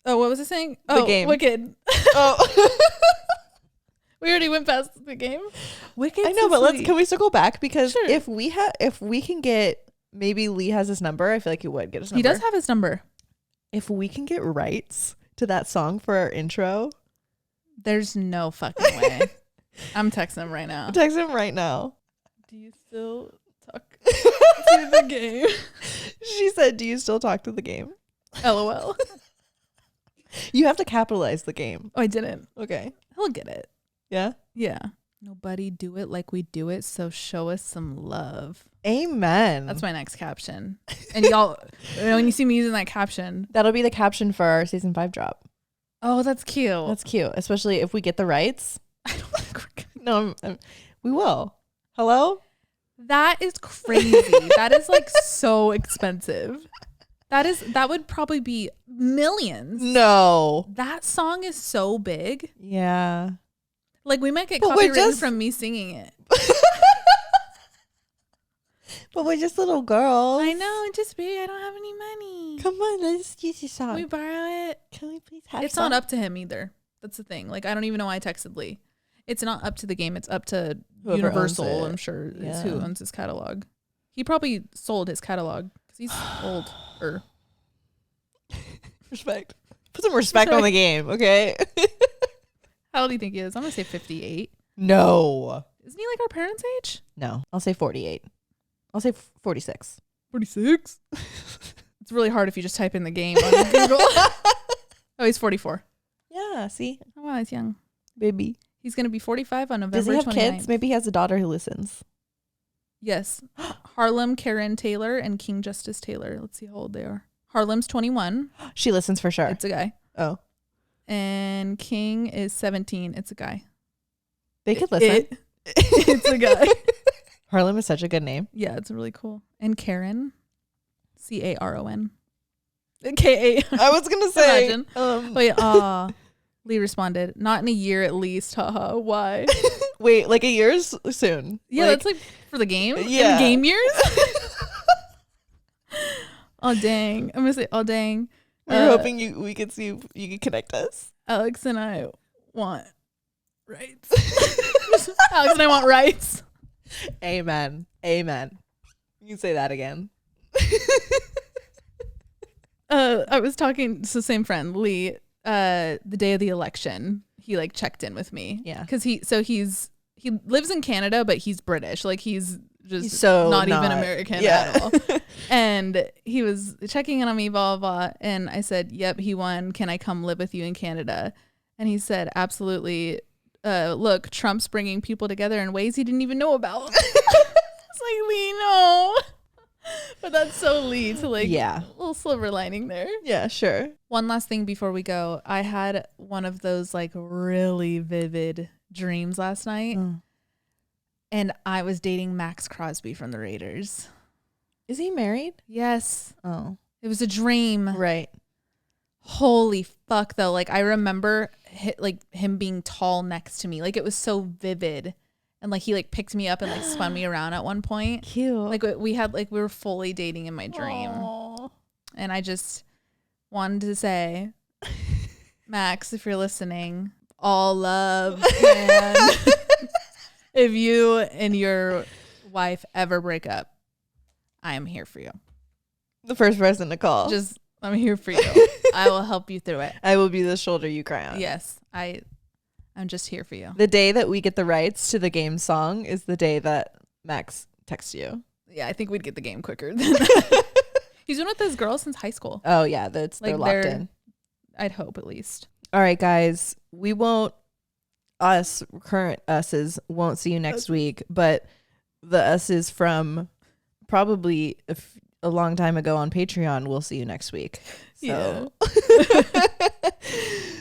oh, what was I saying? Oh, game. Wicked. Oh. We already went past the game. Wicked. I know, but sweet. can we circle back? Because Sure. if we can get, maybe Lee has his number. I feel like he would get his number. He does have his number. If we can get rights to that song for our intro, There's no fucking way. I'm texting him right now. text him right now. Do you still talk to the game? She said, "Do you still talk to the game?" LOL. You have to capitalize the game. Oh, I didn't. Okay. He'll get it. Yeah. Yeah. Nobody do it like we do it, so show us some love. Amen. That's my next caption. And y'all, when you see me using that caption. That'll be the caption for our season 5 drop. Oh, that's cute. That's cute, especially if we get the rights. I don't think we're No, we will. Hello? That is crazy. That is like so expensive. That would probably be millions. No. That song is so big. Yeah. Like we might get copywritten from me singing it. But we're just little girls. I know, just baby, I don't have any money. Come on, let's use your song. Can we borrow it? Can we please have It's not up to him either. That's the thing. Like I don't even know why I texted Lee. It's not up to the game. It's up to Whoever Universal. I'm sure is who owns his catalog. He probably sold his catalog because he's older. Respect. Put some respect on the game, okay? How old do you think he is? I'm gonna say 58. No. Isn't he like our parents' age? No, I'll say 48. I'll say 46. 46. It's really hard if you just type in the game on Google. Oh, he's 44. Yeah, see? Oh, wow, he's young. Baby. He's going to be 45 on November 29th. Does he have kids? Maybe he has a daughter who listens. Yes. Harlem Karen Taylor and King Justice Taylor. Let's see how old they are. Harlem's 21. She listens for sure. It's a guy. Oh. And King is 17. It's a guy. They could listen. It's a guy. Harlem is such a good name. Yeah, it's really cool. And Karen, Caron. K-A. I was going to say. Imagine. Wait, Lee responded, not in a year at least. Haha. Why? Wait, like a year soon. Yeah, that's like for the game. Yeah. In game years. Oh, dang. I'm going to say, oh, dang. We were hoping we could see if you could connect us. Alex and I want rights. Alex and I want rights. Amen. Amen. You can say that again. I was talking to the same friend, Lee, the day of the election. He like checked in with me. Yeah. Because he lives in Canada, but he's British. Like he's just so not even American at all. And he was checking in on me, blah, blah, blah. And I said, yep, he won. Can I come live with you in Canada? And he said, absolutely. Look, Trump's bringing people together in ways he didn't even know about. It's like, Lee, no. But that's so Lee to like, a little silver lining there. Yeah, sure. One last thing before we go. I had one of those like really vivid dreams last night. And I was dating Max Crosby from the Raiders. Is he married? Yes. Oh. It was a dream. Right. Holy fuck, though. Like, I remember him being tall next to me. Like, it was so vivid. And, like, he, like, picked me up and, like, spun me around at one point. Cute. Like, we were fully dating in my dream. Aww. And I just wanted to say, Max, if you're listening, all love, man. If you and your wife ever break up, I am here for you. The first person to call. I'm here for you. I will help you through it. I will be the shoulder you cry on. Yes, I'm just here for you. The day that we get the rights to the game song is the day that Max texts you. Yeah, I think we'd get the game quicker than He's been with this girl since high school. Oh, yeah. They're locked in. I'd hope at least. All right, guys. Current us's won't see you next week, but the us's from probably a long time ago on Patreon will see you next week. So. Yeah.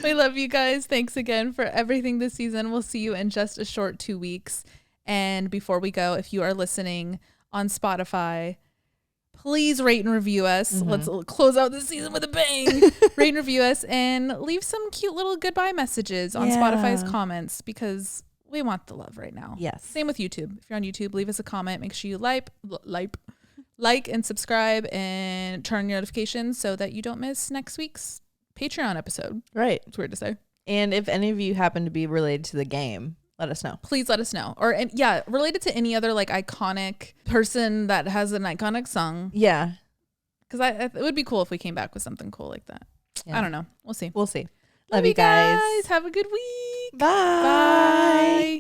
We love you guys. Thanks again for everything this season. We'll see you in just a short 2 weeks. And before we go, if you are listening on Spotify, please rate and review us. Mm-hmm. Let's close out this season with a bang. Rate and review us and leave some cute little goodbye messages on Spotify's comments because we want the love right now. Yes. Same with YouTube. If you're on YouTube, leave us a comment. Make sure you like and subscribe and turn on your notifications so that you don't miss next week's Patreon episode. Right. It's weird to say. And if any of you happen to be related to the game, let us know. Please let us know. Or related to any other like iconic person that has an iconic song. Yeah. Because it would be cool if we came back with something cool like that. Yeah. I don't know. We'll see. We'll see. Love you guys. Have a good week. Bye. Bye.